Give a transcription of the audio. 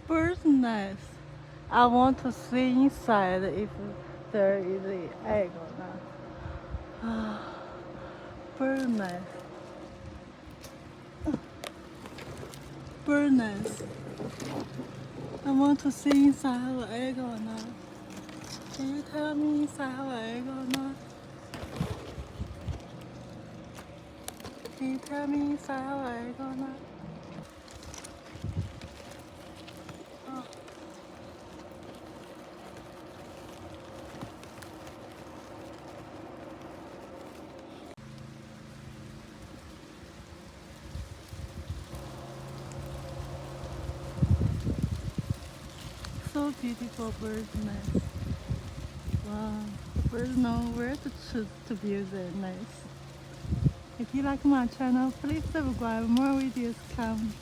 Bird's nest. I want to see inside if there is an egg or not. Bird nest. Bird nest. I want to see inside have an egg or not. Can you tell me inside have an egg or not? Can you tell me inside have an egg or not? Oh, so beautiful bird's nest. Wow. The birds know where to choose to build their nest. If you like my channel, please subscribe. More videos come.